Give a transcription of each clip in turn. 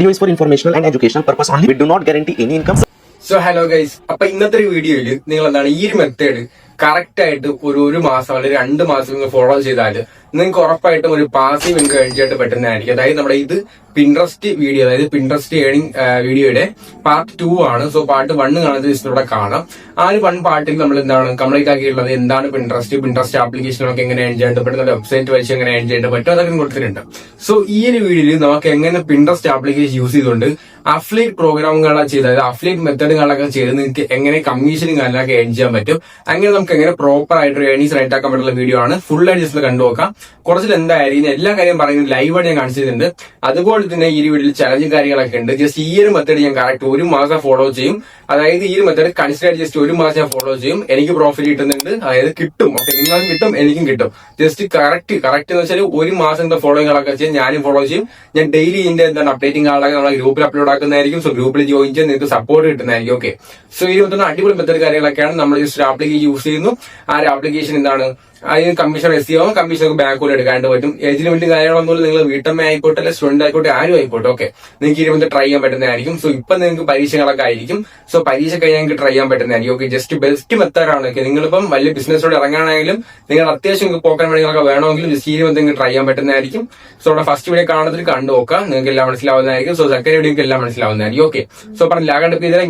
Video is for informational and educational purpose only. We do not guarantee any income. So hello guys, അപ്പൊ ഇന്നത്തെ ഒരു വീഡിയോയില് നിങ്ങൾ എന്താണ് ഈ ഒരു മെത്തേഡ് കറക്റ്റ് ആയിട്ട് ഒരു മാസം അല്ലെങ്കിൽ 2 മാസം നിങ്ങൾ ഫോളോ ചെയ്താൽ നിങ്ങൾക്ക് ഉറപ്പായിട്ടും ഒരു പാസീവ് ഇൻകം ഏൺ പറ്റുന്നതായിരിക്കും. അതായത് നമ്മുടെ ഇത് പിൻട്രസ്റ്റ് വീഡിയോ, അതായത് പിൻട്രസ്റ്റ് ഏണിംഗ് വീഡിയോയുടെ പാർട്ട് 2 ആണ്. സോ പാർട്ട് 1 കാണുന്നത് ഇവിടെ കാണാം. ആ ഒരു 1 പാർട്ടിൽ നമ്മൾ എന്താണ് കംപ്ലീറ്റ് ആക്കിയിട്ടുള്ളത്, എന്താണ് പിൻട്രസ്റ്റ് ആപ്ലിക്കേഷനൊക്കെ എങ്ങനെ ഏൺ ചെയ്യാൻ പറ്റുന്ന വെബ്സൈറ്റ് വഴി എങ്ങനെ ഏൺ ചെയ്യാൻ പറ്റും അതൊക്കെ കൊടുത്തിട്ടുണ്ട്. സോ ഈ ഒരു വീഡിയോയിൽ നമുക്ക് എങ്ങനെ പിൻട്രസ്റ്റ് ആപ്ലിക്കേഷൻ യൂസ് ചെയ്തുകൊണ്ട് അഫിലിയേറ്റ് പ്രോഗ്രാമുകളൊക്കെ ചെയ്ത്, അതായത് അഫിലിയേറ്റ് മെത്തേഡുകളൊക്കെ ചെയ്ത് നിങ്ങൾക്ക് എങ്ങനെ കമ്മീഷനും കാര്യങ്ങളൊക്കെ ഏൺ ചെയ്യാൻ പറ്റും, അങ്ങനെ നമുക്ക് എങ്ങനെ പ്രോപ്പർ ആയിട്ട് ഏണിങ്സ് റൈറ്റ് ആക്കാൻ പറ്റുന്ന വീഡിയോ ആണ്. ഫുൾ ആയിട്ട് ജസ്റ്റ് കണ്ടു നോക്കാം. കുറച്ചിൽ എന്തായാലും എല്ലാ കാര്യം പറയുന്നത് ലൈവായിട്ട് ഞാൻ കാണിച്ചിട്ടുണ്ട്. അതുപോലെ തന്നെ ഈ വീഡിയോയിൽ ചലഞ്ചും കാര്യങ്ങളൊക്കെ ഉണ്ട്. ജസ്റ്റ് ഈ ഒരു മെത്തേഡ് ഞാൻ കറക്റ്റ് 1 മാസം ഫോളോ ചെയ്യും. അതായത് ഈ ഒരു മെത്തേഡ് കൺസിഡർ ജസ്റ്റ് 1 മാസം ഞാൻ ഫോളോ ചെയ്യും. എനിക്ക് പ്രോഫിറ്റ് കിട്ടുന്നുണ്ട്, അതായത് കിട്ടും. ഓക്കെ, നിങ്ങളും കിട്ടും, എനിക്കും കിട്ടും. ജസ്റ്റ് കറക്റ്റ് എന്ന് വെച്ചാൽ 1 മാസം ഫോളോയിങ്ങളൊക്കെ ചെയ്യും, ഞാനും ഫോളോ ചെയ്യും. ഞാൻ ഡെയിലി ഇതിന്റെ എന്താണ് അപ്ഡേറ്റിംഗ് ആളൊക്കെ നമ്മുടെ ഗ്രൂപ്പിൽ അപ്ലോഡ് ആക്കുന്നതായിരിക്കും. സോ ഗ്രൂപ്പിൽ ജോയിൻ ചെയ്ത് നിങ്ങൾക്ക് സപ്പോർട്ട് കിട്ടുന്നതായിരിക്കും. ഓക്കെ, സോ ഈ അടിപൊളി മെത്തേഡ് കാര്യങ്ങളൊക്കെയാണ്. നമ്മൾ ജസ്റ്റ് ആപ്ലിക്കേഷൻ യൂസ് ചെയ്യുന്നു. ആ ഒരു ആപ്ലിക്കേഷൻ എന്താണ്, അതിന് കമ്മീഷൻ റിസീവ് ആവും, കമ്മീഷൻ ബാങ്കോട് എടുക്കാണ്ട് പറ്റും. ഏജ് ലിമിറ്റ് കാര്യങ്ങളൊന്നും നിങ്ങൾ വീട്ടമ്മ ആയിക്കോട്ടെ, അല്ലെ സ്റ്റുഡന്റ് ആയിക്കോട്ടെ, ആരും ആയിക്കോട്ടെ. ഓക്കെ, നിങ്ങൾക്ക് ഇരുപത് ട്രൈ ചെയ്യാൻ പറ്റുന്നതായിരിക്കും. സോ ഇപ്പൊ നിങ്ങൾക്ക് പരീക്ഷകളൊക്കെ ആയിരിക്കും. സോ പരീക്ഷ കഴിഞ്ഞാൽ നിങ്ങൾക്ക് ട്രൈ ചെയ്യാൻ പറ്റുന്നതായിരിക്കും. ഓക്കെ, ജസ്റ്റ് ബെസ്റ്റ് മെത്തേഡാണ്. നിങ്ങളിപ്പം വലിയ ബിസിനസ്സോട് ഇറങ്ങാനാണെങ്കിലും നിങ്ങൾ അത്യാവശ്യം നിങ്ങൾക്ക് പോക്കാൻ വേണ്ടികളൊക്കെ വേണമെങ്കിലും ജസ്റ്റ് ഈ നിങ്ങൾക്ക് ട്രൈ ചെയ്യാൻ പറ്റുന്നതായിരിക്കും. സോ അവിടെ ഫസ്റ്റ് വീഡിയോ കാണുന്നതിൽ കണ്ടു നോക്കാം, നിങ്ങൾക്ക് എല്ലാം മനസ്സിലാവുന്നതായിരിക്കും. സോ സെക്കൻഡ് വീഡിയോ എല്ലാം മനസ്സിലാവുന്നതായിരിക്കും. ഓക്കെ, സോ പറഞ്ഞില്ല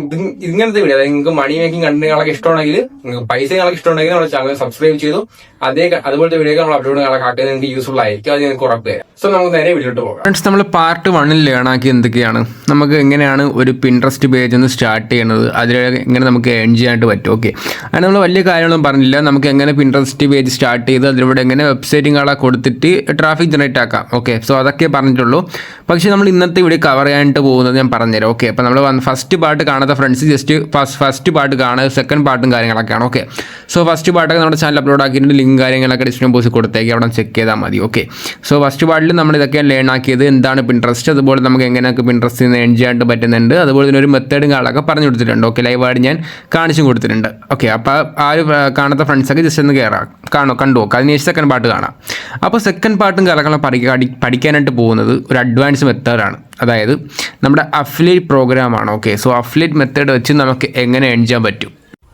ഇങ്ങനത്തെ വീഡിയോ, അതായത് നിങ്ങൾക്ക് മണി മേക്കിംഗ് കണ്ടന്റുകളൊക്കെ ഇഷ്ടമാണെങ്കിൽ, നിങ്ങൾക്ക് പൈസകളൊക്കെ ഇഷ്ടമുണ്ടെങ്കിൽ നമ്മുടെ ചാനൽ സബ്സ്ക്രൈബ് ചെയ്തു. അതുപോലത്തെ വീഡിയോ നമ്മൾ അപ്ലോഡ് ആക്കുന്നത് നിങ്ങൾക്ക് യൂസ്ഫുൾ ആയിരിക്കും. അത് നിങ്ങൾക്ക് ഉറപ്പ് തരാം. സോ നമുക്ക് നേരെ വീഡിയോട്ട് പോകാം. ഫ്രണ്ട്സ്, നമ്മൾ പാർട്ട് 1 ലേൺ ആക്കി എന്തൊക്കെയാണ്, നമുക്ക് എങ്ങനെയാണ് ഒരു പിൻട്രസ്റ്റ് പേജ് ഒന്ന് സ്റ്റാർട്ട് ചെയ്യുന്നത്, അതിൽ എങ്ങനെ നമുക്ക് ഏൺ ചെയ്യാനായിട്ട് പറ്റും. ഓക്കെ, അതിന് നമ്മൾ വലിയ കാര്യങ്ങളൊന്നും പറഞ്ഞില്ല. നമുക്ക് എങ്ങനെ പിൻട്രസ്റ്റ് പേജ് സ്റ്റാർട്ട് ചെയ്ത് അതിലൂടെ എങ്ങനെ വെബ്സൈറ്റുകളൊക്കെ കൊടുത്തിട്ട് ട്രാഫിക് ജനറേറ്റ് ആക്കാം. ഓക്കെ, സോ അതൊക്കെ പറഞ്ഞിട്ടുള്ളൂ. പക്ഷേ നമ്മൾ ഇന്നത്തെ വീഡിയോ കവർ ചെയ്യാനായിട്ട് പോകുന്നത് ഞാൻ പറഞ്ഞുതരാം. ഓക്കെ, അപ്പോൾ നമ്മൾ ഫസ്റ്റ് പാർട്ട് കാണാത്ത ഫ്രണ്ട്സ് ജസ്റ്റ് ഫസ്റ്റ് പാർട്ട് കാണുക, സെക്കൻഡ് പാർട്ടും കാര്യങ്ങളൊക്കെയാണ്. ഓക്കെ, സോ ഫസ്റ്റ് പാർട്ടൊക്കെ നമ്മുടെ ചാനൽ അപ്ലോഡ് ആക്കിയിട്ട് ലിങ്ക് കാര്യങ്ങളൊക്കെ ഡിസ്ക്രിപ്ഷൻ ബോക്സിൽ കൊടുത്തേക്ക്, അവിടെ ചെക്ക് ചെയ്താൽ മതി. ഓക്കെ, സോ ഫസ്റ്റ് പാർട്ടിൽ നമ്മൾ ഇതൊക്കെ ലേൺ ആക്കിയത്, എന്താണ് പിൻട്രസ്റ്റ്, അതുപോലെ നമുക്ക് എങ്ങനെയൊക്കെ പിൻട്രസ്റ്റ് നിന്ന് ഏൺ ചെയ്യാനായിട്ട് പറ്റുന്നുണ്ട്, അതുപോലെ തന്നെ ഒരു മെത്തേഡും കാര്യങ്ങളൊക്കെ പറഞ്ഞു കൊടുത്തിട്ടുണ്ട്. ഓക്കെ, ലൈവായിട്ട് ഞാൻ കാണിച്ചും കൊടുത്തിട്ടുണ്ട്. ഓക്കെ, അപ്പോൾ ആ ഒരു കാണാത്ത ഫ്രണ്ട്സൊക്കെ ജസ്റ്റ് ഒന്ന് കണ്ടു നോക്കുക. അതിനുശേഷം സെക്കൻഡ് പാർട്ട് കാണാം. അപ്പോൾ സെക്കൻഡ് പാർട്ടും കാര്യങ്ങളും പഠിക്കാനായിട്ട് പോകുന്നത് ഒരു അഡ്വാൻസ് മെത്തേഡാണ്. അതായത് നമ്മുടെ അഫിലിയേറ്റ് പ്രോഗ്രാമാണ്. ഓക്കെ, സോ അഫിലിയേറ്റ് മെത്തേഡ് വെച്ച് നമുക്ക് എങ്ങനെ ഏൺ ചെയ്യാൻ പറ്റും.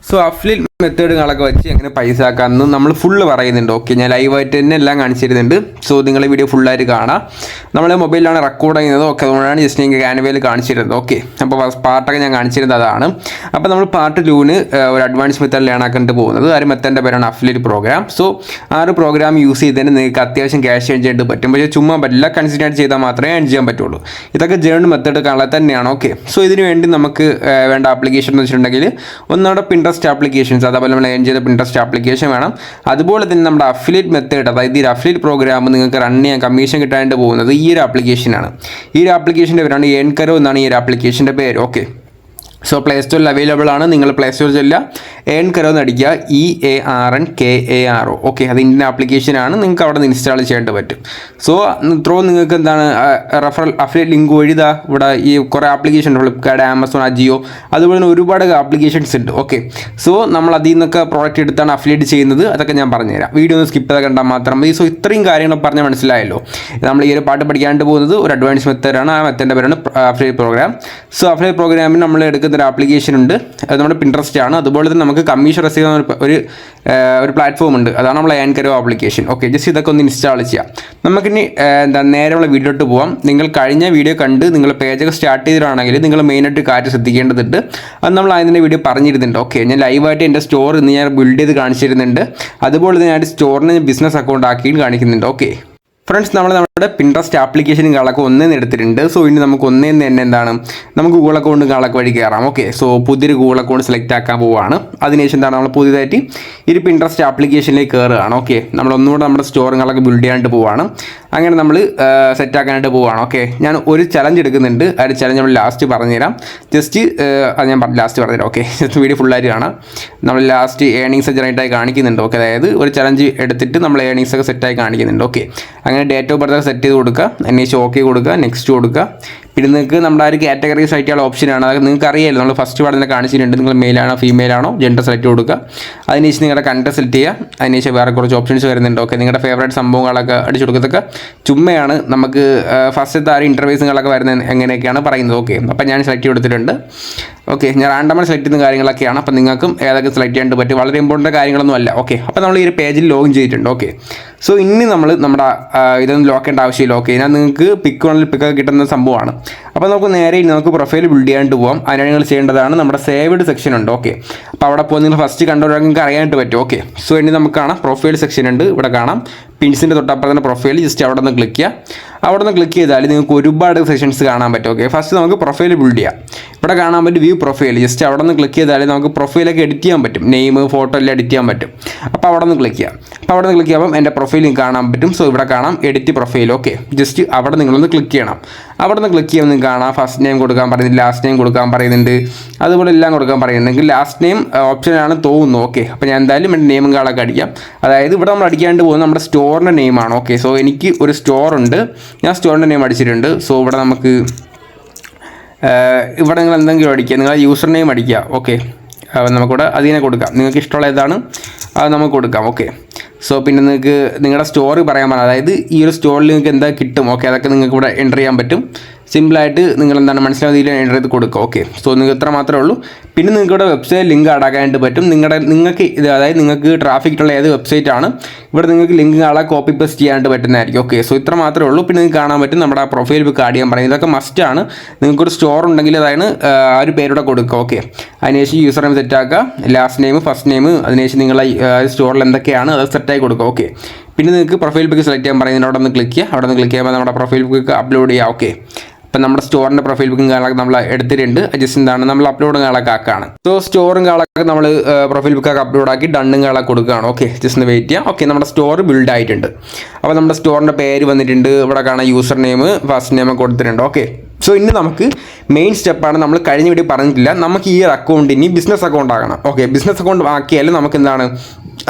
സോ അഫിലിയേറ്റ് മെത്തേഡുകളൊക്കെ വെച്ച് എങ്ങനെ പൈസ ആക്കാമെന്ന് നമ്മൾ ഫുള്ള് പറയുന്നുണ്ട്. ഓക്കെ, ഞാൻ ലൈവായിട്ട് തന്നെ എല്ലാം കാണിച്ചു തരുന്നുണ്ട്. സോ നിങ്ങൾ വീഡിയോ ഫുള്ളായിട്ട് കാണാം. നമ്മൾ മൊബൈലിലാണ് റെക്കോർഡ് ചെയ്യുന്നത്. ഓക്കെ, അതുകൊണ്ടാണ് ജസ്റ്റ് നിങ്ങൾക്ക് ക്യാൻവയിൽ കാണിച്ചു തരുന്നത്. ഓക്കെ, അപ്പോൾ പാർട്ടൊക്കെ ഞാൻ കാണിച്ചു തരുന്നത് അതാണ്. അപ്പോൾ നമ്മൾ പാർട്ട് 2 ഒരു അഡ്വാൻസ് മെത്തേഡ് ലേൺ ആക്കിയിട്ട് പോകുന്നത്, ആ ഒരു മെത്തേഡിൻ്റെ പേരാണ് അഫിലിയേറ്റ് പ്രോഗ്രാം. സോ ആ ഒരു പ്രോഗ്രാം യൂസ് ചെയ്ത് തന്നെ നിങ്ങൾക്ക് അത്യാവശ്യം ക്യാഷ് ഏൺ ചെയ്യാനായിട്ട് പറ്റും. പക്ഷേ ചുമ്മാ പറ്റില്ല, കൺസിഡർ ചെയ്താൽ മാത്രമേ ഏൺ ചെയ്യാൻ പറ്റുള്ളൂ. ഇതൊക്കെ ജേൺ മെത്തേഡ് കാണാൻ തന്നെയാണ്. ഓക്കെ, സോ ഇതിന് വേണ്ടി നമുക്ക് വേണ്ട ആപ്ലിക്കേഷൻ എന്ന് വെച്ചിട്ടുണ്ടെങ്കിൽ ഒന്നവിടെ പിൻട്രസ്റ്റ് ആപ്ലിക്കേഷൻസ്, അതേപോലെ നമ്മൾ ഏൺ ചെയ്ത പിൻട്രസ്റ്റ് ആപ്ലിക്കേഷൻ വേണം. അതുപോലെ തന്നെ നമ്മുടെ അഫിലിയേറ്റ് മെത്തേഡ്, അതായത് ഈ അഫിലിയേറ്റ് പ്രോഗ്രാം നിങ്ങൾക്ക് റൺ ചെയ്യാൻ കമ്മീഷൻ കിട്ടാനായിട്ട് പോകുന്നത് ഈ ഒരു ആപ്ലിക്കേഷനാണ്. ഈ ഒരു ആപ്ലിക്കേഷൻ്റെ പേരാണ് ഏൺകരോ എന്നാണ് ഈ ഒരു ആപ്ലിക്കേഷൻ്റെ പേര്. ഓക്കെ, സോ പ്ലേ സ്റ്റോറിൽ അവൈലബിൾ ആണ്. നിങ്ങൾ പ്ലേ സ്റ്റോറിൽ ചെല്ലുക, ഏൺകരോ എന്ന് അടിക്കുക, EARNKARO. ഓക്കെ, അത് ഇന്ത്യൻ ആപ്ലിക്കേഷനാണ്. നിങ്ങൾക്ക് അവിടെ നിന്ന് ഇൻസ്റ്റാൾ ചെയ്യാനായിട്ട് പറ്റും. സോ ഇത്രയും നിങ്ങൾക്ക് എന്താണ് റെഫറൽ അഫിലിയേറ്റ് ലിങ്ക് വഴി ഇവിടെ ഈ കുറേ ആപ്ലിക്കേഷൻ ഉണ്ട്, ഫ്ലിപ്കാർട്ട്, ആമസോൺ, അജിയോ, അതുപോലെ തന്നെ ഒരുപാട് ആപ്ലിക്കേഷൻസ് ഉണ്ട്. ഓക്കെ, സോ നമ്മൾ അതിൽ നിന്നൊക്കെ പ്രോഡക്റ്റ് എടുത്താണ് അഫിലിയേറ്റ് ചെയ്യുന്നത്. അതൊക്കെ ഞാൻ പറഞ്ഞുതരാം. വീഡിയോ ഒന്ന് സ്കിപ്പ് ചെയ്താൽ കണ്ടാൽ മാത്രം മതി. സോ ഇത്രയും കാര്യങ്ങൾ പറഞ്ഞാൽ മനസ്സിലായല്ലോ. നമ്മൾ ഈ ഒരു പാട്ട് പഠിക്കാനായിട്ട് പോകുന്നത് ഒരു അഡ്വാൻസ് മെത്തേഡാണ്. ആ മെത്തേഡിൻ്റെ പേരാണ് അഫിലിയേറ്റ് പ്രോഗ്രാം. സോ അഫിലിയേറ്റ് പ്രോഗ്രാമിന് നമ്മൾ എടുക്കുന്ന ഒരു ആപ്ലിക്കേഷൻ ഉണ്ട്, അത് നമ്മുടെ പിൻട്രസ്റ്റ് ആണ്. അതുപോലെ തന്നെ നമുക്ക് കമ്മീഷൻ റിസീവ് ചെയ്യുന്ന ഒരു പ്ലാറ്റ്ഫോം ഉണ്ട്, അതാണ് നമ്മൾ ഏൺകരോ ആപ്ലിക്കേഷൻ. ഓക്കെ, ജസ്റ്റ് ഇതൊക്കെ ഒന്ന് ഇൻസ്റ്റാൾ ചെയ്യാം. നമുക്കിനി നേരെയുള്ള വീഡിയോട്ട് പോകാം. നിങ്ങൾ കഴിഞ്ഞ വീഡിയോ കണ്ട് നിങ്ങൾ പേജൊക്കെ സ്റ്റാർട്ട് ചെയ്തിട്ടാണെങ്കിൽ നിങ്ങൾ മെയിനായിട്ട് കാര്യം ശ്രദ്ധിക്കേണ്ടതുണ്ട്. അത് നമ്മൾ അതിൻ്റെ വീഡിയോ പറഞ്ഞിരുന്നുണ്ട്. ഓക്കെ, ഞാൻ ലൈവായിട്ട് എൻ്റെ സ്റ്റോർ ഇന്ന് ഞാൻ ബിൽഡ് ചെയ്ത് കാണിച്ചിരുന്നുണ്ട്. അതുപോലെ തന്നെ ഞാൻ സ്റ്റോറിന് ബിസിനസ് അക്കൗണ്ട് ആക്കിയും കാണിക്കുന്നുണ്ട്. ഓക്കെ ഫ്രണ്ട്സ്, നമ്മുടെ പിൻട്രസ്റ്റ് ആപ്ലിക്കേഷനും കാളൊക്കെ ഒന്നേന്ന് എടുത്തിട്ടുണ്ട്. സോ ഇനി നമുക്ക് ഒന്നേന്ന് തന്നെ എന്താണ്, നമുക്ക് ഗൂഗിൾ അക്കൗണ്ട് കാളൊക്കെ വഴി കയറാം. ഓക്കെ, സോ പുതിയൊരു ഗൂഗിൾ അക്കൗണ്ട് സെലക്ട് ആക്കാൻ പോവുകയാണ്. അതിനുശേഷം എന്താണ് നമ്മൾ പുതിയതായിട്ട് ഈ ഒരു പിൻട്രസ്റ്റ് ആപ്ലിക്കേഷനിലേക്ക് കയറുകയാണ്. ഓക്കെ, നമ്മൾ ഒന്നുകൂടെ നമ്മുടെ സ്റ്റോറുകളൊക്കെ ബിൽഡ് ചെയ്യാനായിട്ട് പോവുകയാണ്. അങ്ങനെ നമ്മൾ സെറ്റ് ആക്കാനായിട്ട് പോവുകയാണ്. ഓക്കെ, ഞാൻ ഒരു ചലഞ്ച് എടുക്കുന്നുണ്ട്. ആ ഒരു ചലഞ്ച് നമ്മൾ ലാസ്റ്റ് പറഞ്ഞുതരാം. ജസ്റ്റ് അത് ഞാൻ ലാസ്റ്റ് പറഞ്ഞുതരാം. ഓക്കെ, ജസ്റ്റ് വീഡിയോ ഫുള്ളായിട്ട് കാണാം. നമ്മൾ ലാസ്റ്റ് ഏണിങ്സ് ജനറേറ്റ് ആയി കാണിക്കുന്നുണ്ട്. ഓക്കെ, അതായത് ഒരു ചലഞ്ച് എടുത്തിട്ട് നമ്മൾ ഏണിങ്സ് ഒക്കെ സെറ്റായി കാണിക്കുന്നുണ്ട്. ഓക്കെ, അങ്ങനെ അങ്ങനെ ഡേറ്റ് ഓഫ് ബർത്ത് സെറ്റ് ചെയ്ത് കൊടുക്കുക, അതിനുശേഷം ഓക്കെ കൊടുക്കുക, നെക്സ്റ്റ് കൊടുക്കുക. പിന്നെ നിങ്ങൾക്ക് നമ്മുടെ ആ ഒരു കാറ്റഗറി സെലക്ട് ചെയ്യാനുള്ള ഓപ്ഷനാണ്. അത് നിങ്ങൾക്ക് അറിയാമല്ലോ, നമ്മൾ ഫസ്റ്റ് പാടെ തന്നെ കാണിച്ചിട്ടുണ്ട്. നിങ്ങൾ മെയിലാണോ ഫീമെയിലാണോ ജെൻഡർ സെലക്ട് കൊടുക്കുക. അതിനുശേഷം നിങ്ങളുടെ കണ്ടന്റ് സെലക്ട് ചെയ്യുക. അതിനുശേഷം വേറെ കുറച്ച് ഓപ്ഷൻസ് വരുന്നുണ്ട്. ഓക്കെ, നിങ്ങളുടെ ഫേവറേറ്റ് സംഭവങ്ങളൊക്കെ അടിച്ചു കൊടുക്കത്തൊക്കെ ചുമ്മയാണ്. നമുക്ക് ഫസ്റ്റത്തെ ആ ഒരു ഇൻ്റർവ്യൂസുകളൊക്കെ വരുന്നത് എങ്ങനെയൊക്കെയാണ് പറയുന്നത്. ഓക്കെ, അപ്പോൾ ഞാൻ സെലക്ട് കൊടുത്തിട്ടുണ്ട്. ഓക്കെ, ഞാൻ റാൻഡമായി സെലക്ട് ചെയ്യുന്ന കാര്യങ്ങളൊക്കെയാണ്. അപ്പോൾ നിങ്ങൾക്കും ഏതൊക്കെ സെലക്ട് ചെയ്യാൻ പറ്റും, വളരെ ഇമ്പോർട്ടൻ്റ് കാര്യങ്ങളൊന്നും അല്ല. ഓക്കെ, അപ്പോൾ നമ്മൾ ഈ ഒരു പേജിൽ ലോഗിൻ ചെയ്തിട്ടുണ്ട്. ഓക്കെ, സോ ഇനി നമ്മൾ നമ്മുടെ ഇതൊന്നും ലോക്ക് ചെയ്യേണ്ട ആവശ്യമില്ല. ഓക്കെ, ഞാൻ നിങ്ങൾക്ക് പിക്ക് വേണമെങ്കിൽ പിക്കൊക്കെ കിട്ടുന്ന സംഭവമാണ്. അപ്പോൾ നമുക്ക് നേരെ നമുക്ക് പ്രൊഫൈൽ ബിൽഡ് ചെയ്യാനായിട്ട് പോകാം. അതിനാണ് നിങ്ങൾ ചെയ്യേണ്ടതാണ് നമ്മുടെ സേവ്ഡ് സെക്ഷൻ ഉണ്ട്. ഓക്കെ, അപ്പോൾ അവിടെ പോകുന്ന നിങ്ങൾ ഫസ്റ്റ് കണ്ടവരാണെങ്കിൽ നിങ്ങൾക്ക് അറിയാനായിട്ട് പറ്റും. ഓക്കെ, സോ ഇനി നമുക്ക് കാണാം പ്രൊഫൈൽ സെക്ഷൻ ഉണ്ട്. ഇവിടെ കാണാം പിൻസിൻ്റെ തൊട്ടപ്പുറം തന്നെ പ്രൊഫൈൽ. ജസ്റ്റ് അവിടെ നിന്ന് ക്ലിക്ക് ചെയ്യുക. അവിടെ നിന്ന് ക്ലിക്ക് ചെയ്താൽ നിങ്ങൾക്ക് ഒരുപാട് സെഷൻസ് കാണാൻ പറ്റും. ഓക്കെ, ഫസ്റ്റ് നമുക്ക് പ്രൊഫൈൽ ബിൽഡ് ചെയ്യാം. ഇവിടെ കാണാൻ പറ്റും വ്യൂ പ്രൊഫൈൽ. ജസ്റ്റ് അവിടെ നിന്ന് ക്ലിക്ക് ചെയ്താൽ നമുക്ക് പ്രൊഫൈലൊക്കെ എഡിറ്റ് ചെയ്യാൻ പറ്റും. നെയിം, ഫോട്ടോ എല്ലാം എഡിറ്റ് ചെയ്യാൻ പറ്റും. അപ്പോൾ അവിടെ നിന്ന് ക്ലിക്ക് ചെയ്യാം. അപ്പോൾ അവിടെ നിന്ന് ക്ലിക്ക് ചെയ്യുമ്പോൾ എൻ്റെ പ്രൊഫൈൽ കാണാൻ പറ്റും. സോ ഇവിടെ കാണാം എഡിറ്റ് പ്രൊഫൈൽ. ഓക്കെ, ജസ്റ്റ് അവിടെ നിങ്ങളൊന്ന് ക്ലിക്ക് ചെയ്യണം. അവിടെ നിന്ന് ക്ലിക്ക് ചെയ്യുമ്പോൾ നിങ്ങൾക്ക് കാണാം ഫസ്റ്റ് നെയിം കൊടുക്കാൻ പറയുന്നുണ്ട്, ലാസ്റ്റ് നെയിം കൊടുക്കാൻ പറയുന്നുണ്ട്, അതുപോലെ എല്ലാം കൊടുക്കാൻ പറയുന്നുണ്ടെങ്കിൽ ലാസ്റ്റ് നെയിം ഓപ്ഷനാണ് തോന്നുന്നു. ഓക്കെ, അപ്പോൾ ഞാൻ എന്തായാലും എൻ്റെ നെയിമും കാളൊക്കെ അടിക്കാം. അതായത് ഇവിടെ നമ്മൾ അടിക്കാണ്ട് പോകുന്നത് നമ്മുടെ സ്റ്റോറിൻ്റെ നെയിമാണ്. ഓക്കെ, സോ എനിക്ക് ഒരു സ്റ്റോർ ഉണ്ട്, ഞാൻ സ്റ്റോറിൻ്റെ നെയിം അടിച്ചിട്ടുണ്ട്. സോ ഇവിടെ നമുക്ക് ഇവിടെ നിങ്ങൾ എന്തെങ്കിലും അടിക്കുക, നിങ്ങൾ യൂസർ നെയിം അടിക്കുക. ഓക്കെ, നമുക്കിവിടെ അതിനെ കൊടുക്കാം. നിങ്ങൾക്ക് ഇഷ്ടമുള്ള ഏതാണ് അത് നമുക്ക് കൊടുക്കാം. ഓക്കെ, സോ പിന്നെ നിങ്ങൾക്ക് നിങ്ങളുടെ സ്റ്റോറി പറയാൻ പറഞ്ഞാൽ, അതായത് ഈ ഒരു സ്റ്റോറിൽ നിങ്ങൾക്ക് എന്താ കിട്ടും. ഓക്കെ, അതൊക്കെ നിങ്ങൾക്ക് ഇവിടെ എൻ്റർ ചെയ്യാൻ പറ്റും. സിമ്പിളായിട്ട് നിങ്ങൾ എന്താണ് മനസ്സിലാവുന്ന രീതിയിൽ എൻ്റർ ചെയ്ത് കൊടുക്കുക. ഓക്കെ, സോ നിങ്ങൾക്ക് ഇത്ര മാത്രമേ ഉള്ളൂ. പിന്നെ നിങ്ങൾക്ക് ഇവിടെ വെബ്സൈറ്റ് ലിങ്ക് ആഡാക്കാനായിട്ട് പറ്റും. നിങ്ങൾക്ക് ഇത് അതായത് നിങ്ങൾക്ക് ട്രാഫിക് ഉള്ള ഏത് വെബ്സൈറ്റ് ആണ് ഇവിടെ നിങ്ങൾക്ക് ലിങ്ക് ആളെ കോപ്പി പേസ്റ്റ് ചെയ്യാനായിട്ട് പറ്റുന്നതായിരിക്കും. ഓക്കെ, സോ ഇത്ര മാത്രമേ ഉള്ളൂ. പിന്നെ നിങ്ങൾക്ക് കാണാൻ പറ്റും നമ്മുടെ ആ പ്രൊഫൈൽ ബുക്ക് ആഡ് ചെയ്യാൻ പറയും. ഇതൊക്കെ മസ്റ്റാണ്. നിങ്ങൾക്കൊരു സ്റ്റോർ ഉണ്ടെങ്കിൽ അതാണ് ആ ഒരു പേരുടെ കൊടുക്കുക. ഓക്കെ, അതിനുശേഷം യൂസർ നെയിം സെറ്റാക്കുക, ലാസ്റ്റ് നെയിം, ഫസ്റ്റ് നെയിം, അതിനുശേഷം നിങ്ങൾ സ്റ്റോറിൽ എന്തൊക്കെയാണ് അത് സെറ്റായി കൊടുക്കുക. ഓക്കെ, പിന്നെ നിങ്ങൾക്ക് പ്രൊഫൈൽ പിക്ക് സെലക്ട് ചെയ്യാൻ പറയുന്നതിന് അവിടെ നിന്ന് ക്ലിക്ക് ചെയ്യുക. അവിടെ നിന്ന് ക്ലിക്ക് ചെയ്യുമ്പോൾ നമ്മുടെ പ്രൊഫൈൽ പിക്ക് അപ്ലോഡ് ചെയ്യുക. ഓക്കെ, അപ്പം നമ്മുടെ സ്റ്റോറിൻ്റെ പ്രൊഫൈൽ ബുക്കും കാര്യങ്ങളൊക്കെ നമ്മൾ എടുത്തിട്ടുണ്ട്. ജസ്റ്റ് എന്താണ് നമ്മൾ അപ്ലോഡും കാര്യങ്ങളൊക്കെ ആക്കുകയാണ്. സോ സ്റ്റോറും കാര്യങ്ങളൊക്കെ നമ്മൾ പ്രൊഫൈൽ ബുക്കൊക്കെ അപ്ലോഡ് ആക്കി ഡണ്ണും കാര്യങ്ങളൊക്കെ കൊടുക്കുകയാണ്. ഓക്കെ, ജസ്റ്റ് ഒന്ന് വെയിറ്റ് ചെയ്യാം. ഓക്കെ, നമ്മുടെ സ്റ്റോർ ബിൽഡ് ആയിട്ടുണ്ട്. അപ്പോൾ നമ്മുടെ സ്റ്റോറിൻ്റെ പേര് വന്നിട്ടുണ്ട്. ഇവിടെ കാണാൻ യൂസർ നെയിം, ഫസ്റ്റ് നെയിം ഒക്കെ കൊടുത്തിട്ടുണ്ട്. ഓക്കെ, സോ ഇനി നമുക്ക് മെയിൻ സ്റ്റെപ്പാണ്. നമ്മൾ കഴിഞ്ഞ വീഡിയോ പറഞ്ഞിട്ടില്ല, നമുക്ക് ഈ ഒരു അക്കൗണ്ട് ഇനി ബിസിനസ് അക്കൗണ്ട് ആകണം. ഓക്കെ, ബിസിനസ് അക്കൗണ്ട് ആക്കിയാലും നമുക്ക് എന്താണ്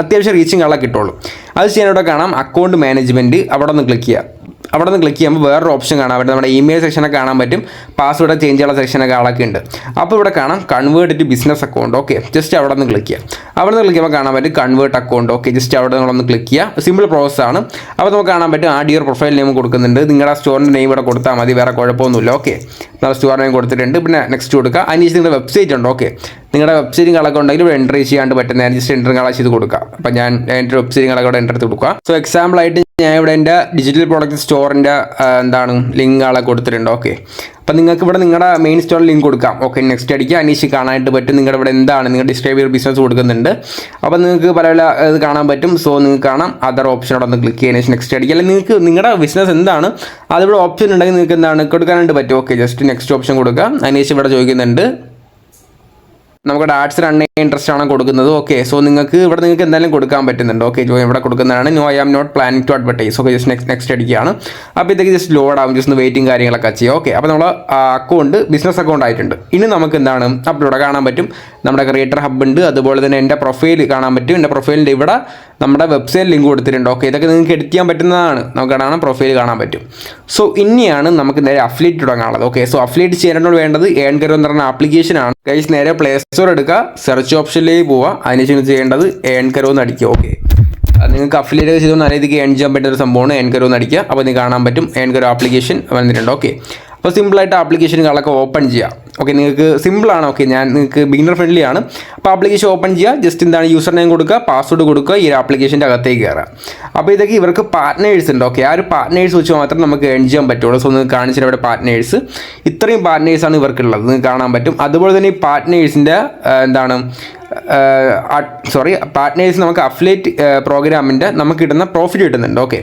അത്യാവശ്യം റീച്ചിങ് ആളെ കിട്ടുള്ളൂ. അത് ചെയ്യാനിവിടെ കാണാം അക്കൗണ്ട് മാനേജ്മെൻറ്റ്. അവിടെ നിന്ന് ക്ലിക്ക് ചെയ്യുക. അവിടെ നിന്ന് ക്ലിക്ക് ചെയ്യുമ്പോൾ വേറൊരു ഓപ്ഷൻ കാണാൻ പറ്റും. നമ്മുടെ ഇമെയിൽ സെക്ഷനൊക്കെ കാണാൻ പറ്റും, പാസ്വേഡ് ചേഞ്ച് ചെയ്യാനുള്ള സെക്ഷനൊക്കെ ആളൊക്കെ ഉണ്ട്. അപ്പോൾ ഇവിടെ കാണാം convert to business account. Okay, just അവിടെ നിന്ന് ക്ലിക്ക് ചെയ്യുക. അവിടെ നിന്ന് ക്ലിക്ക് ചെയ്യുമ്പോൾ കാണാൻ പറ്റും കൺവേർട്ട് അക്കൗണ്ട്. ഓക്കെ, ജസ്റ്റ് അവിടെ നിങ്ങളൊന്ന് ക്ലിക്ക് ചെയ്യുക. സിമ്പിൾ പ്രോസസ്സാണ്. അപ്പോൾ നമുക്ക് കാണാൻ പറ്റും ആഡ് യുവർ പ്രൊഫൈൽ നെയിം കൊടുക്കുന്നുണ്ട്. നിങ്ങളുടെ സ്റ്റോറിൻ്റെ നെയിം ഇവിടെ കൊടുത്താൽ മതി, വേറെ കുഴപ്പമൊന്നുമില്ല. ഓക്കെ, നമ്മൾ സ്റ്റോർ നെയിം കൊടുത്തിട്ടുണ്ട്. പിന്നെ നെക്സ്റ്റ് കൊടുക്കുക. അതിനുശേഷം നിങ്ങളുടെ വെബ്സൈറ്റ് ഉണ്ട്. ഓക്കെ, നിങ്ങളുടെ വെബ്സൈറ്റും കളൊക്കെ ഉണ്ടെങ്കിൽ ഇവിടെ എൻട്രി ചെയ്യാണ്ട് പറ്റുന്ന ജസ്റ്റ് എൻ്റർ കള ചെയ്ത് കൊടുക്കുക. അപ്പോൾ ഞാൻ എൻ്റെ വെബ്സൈറ്റും കളൊക്കെ ഇവിടെ എൻ്റർ ചെയ്ത് കൊടുക്കുക. സോ എക്സാമ്പിളായിട്ട് ഞാൻ ഇവിടെ എൻ്റെ ഡിജിറ്റൽ പ്രോഡക്റ്റ് സ്റ്റോറിൻ്റെ എന്താണ് ലിങ്ക് ആളെ കൊടുത്തിട്ടുണ്ട്. ഓക്കെ, അപ്പോൾ നിങ്ങൾക്ക് ഇവിടെ നിങ്ങളുടെ മെയിൻ സ്റ്റോറിൽ ലിങ്ക് കൊടുക്കാം. ഓക്കെ, നെക്സ്റ്റ് അടിക്കുക. അന്വേഷിച്ച് കാണാനായിട്ട് പറ്റും നിങ്ങളുടെ ഇവിടെ എന്താണ് നിങ്ങൾ ഡിസ്ക്രൈബ് ചെയ്ത് ബിസിനസ് കൊടുക്കുന്നുണ്ട്. അപ്പോൾ നിങ്ങൾക്ക് പല പല ഇത് കാണാൻ പറ്റും. സോ നിങ്ങൾക്ക് കാണാം അതർ ഓപ്ഷൻ അവിടെ ഒന്ന് ക്ലിക്ക് ചെയ്യുന്നതിന് നെക്സ്റ്റ് അടിക്കുക. അല്ലെങ്കിൽ നിങ്ങൾക്ക് നിങ്ങളുടെ ബിസിനസ് എന്താണ് അതിവിടെ ഓപ്ഷൻ ഉണ്ടെങ്കിൽ നിങ്ങൾക്ക് എന്താണ് കൊടുക്കാനായിട്ട് പറ്റും. ഓക്കെ, ജസ്റ്റ് നെക്സ്റ്റ് ഓപ്ഷൻ കൊടുക്കുക. അന്വേഷിച്ച് ഇവിടെ ചോദിക്കുന്നുണ്ട് നമുക്ക് ആഡ്സ് റൺ ചെയ്യാൻ ഇൻട്രസ്റ്റ് ആണ് കൊടുക്കുന്നത്. ഓക്കെ, സോ നിങ്ങൾക്ക് ഇവിടെ നിങ്ങൾക്ക് എന്തായാലും കൊടുക്കാൻ പറ്റുന്നുണ്ട്. ഓക്കെ, ഇവിടെ കൊടുക്കുന്നതാണ് no I am not planning to advertise. Okay, just next അടിക്കുകയാണ്. അപ്പോൾ ഇതൊക്കെ ജസ്റ്റ് ലോഡ് ആവും, ജസ്റ്റ് വെയിറ്റിംഗ് കാര്യങ്ങളൊക്കെ ചെയ്യാം. ഓക്കെ, അപ്പോൾ നമ്മൾ അക്കൗണ്ട് ബിസിനസ് അക്കൗണ്ട് ആയിട്ടുണ്ട്. ഇനി നമുക്ക് എന്താണ് അപ്ലോഡ് കാണാൻ പറ്റും. നമ്മുടെ ക്രിയേറ്റർ ഹബ് ഉണ്ട്, അതുപോലെ തന്നെ എൻ്റെ പ്രൊഫൈൽ കാണാൻ പറ്റും. എൻ്റെ പ്രൊഫൈലിൻ്റെ ഇവിടെ നമ്മുടെ വെബ്സൈറ്റ് ലിങ്ക് കൊടുത്തിട്ടുണ്ട്. ഓക്കെ, ഇതൊക്കെ നിങ്ങൾക്ക് എഡിറ്റ് ചെയ്യാൻ പറ്റുന്നതാണ്. നമുക്ക് കാണാൻ പ്രൊഫൈൽ കാണാൻ പറ്റും. സോ ഇനിയാണ് നമുക്ക് നേരെ അഫിലിയേറ്റ് തുടങ്ങാനുള്ളത്. ഓക്കെ, സോ അഫിലിയേറ്റ് ചെയ്യാനായിട്ട് വേണ്ടത് ഏൺകരോ എന്ന് പറഞ്ഞ ആപ്ലിക്കേഷനാണ്. ഗൈസ്, നേരെ പ്ലേ സ്റ്റോർ എടുക്കുക, സെർച്ച് ഓപ്ഷനിലേക്ക് പോവുക, അതിനുശേഷം ചെയ്യേണ്ടത് ഏൺകരോ എന്ന് അടിക്കുക. ഓക്കെ, നിങ്ങൾക്ക് അഫിലിയേറ്റ് ചെയ്ത് നല്ല രീതിക്ക് ഏൺ ചെയ്യാൻ പറ്റുന്ന ഒരു സംഭവമാണ് ഏൺകരോ എന്ന് അടിക്കുക. അപ്പോൾ നിങ്ങൾക്ക് കാണാൻ പറ്റും ഏൺകരോ ആപ്ലിക്കേഷൻ വന്നിട്ടുണ്ട്. ഓക്കെ, അപ്പോൾ സിമ്പിളായിട്ട് ആപ്ലിക്കേഷനുകളൊക്കെ ഓപ്പൺ ചെയ്യുക. ഓക്കെ, നിങ്ങൾക്ക് സിമ്പിളാണ്. ഓക്കെ, ഞാൻ നിങ്ങൾക്ക് ബിഗിനർ ഫ്രണ്ട്ലി ആണ്. അപ്പോൾ ആപ്ലിക്കേഷൻ ഓപ്പൺ ചെയ്യുക. ജസ്റ്റ് എന്താണ് യൂസർ നെയിം കൊടുക്കുക, പാസ്വേഡ് കൊടുക്കുക, ഈ ആപ്ലിക്കേഷൻ്റെ അകത്തേക്ക് കയറുക. അപ്പോൾ ഇതൊക്കെ ഇവർക്ക് പാർട്ട്നേഴ്സ് ഉണ്ട്. ഓക്കെ, ആ ഒരു പാർട്ട്നേഴ്സ് വെച്ച് മാത്രം നമുക്ക് ഏൺ ചെയ്യാൻ പറ്റുള്ളൂ. സോ നിങ്ങൾക്ക് കാണിച്ചിട്ട് അവിടെ പാർട്ട്നേഴ്സ് ഇത്രയും പാർട്ട്നേഴ്സാണ് ഇവർക്കുള്ളത്, നിങ്ങൾക്ക് കാണാൻ പറ്റും. അതുപോലെ തന്നെ ഈ പാർട്ട്നേഴ്സിൻ്റെ എന്താണ് പാർട്ട്നേഴ്സ് നമുക്ക് അഫിലിയേറ്റ് പ്രോഗ്രാമിൻ്റെ നമുക്ക് കിട്ടുന്ന പ്രോഫിറ്റ് കിട്ടുന്നുണ്ട്. ഓക്കെ,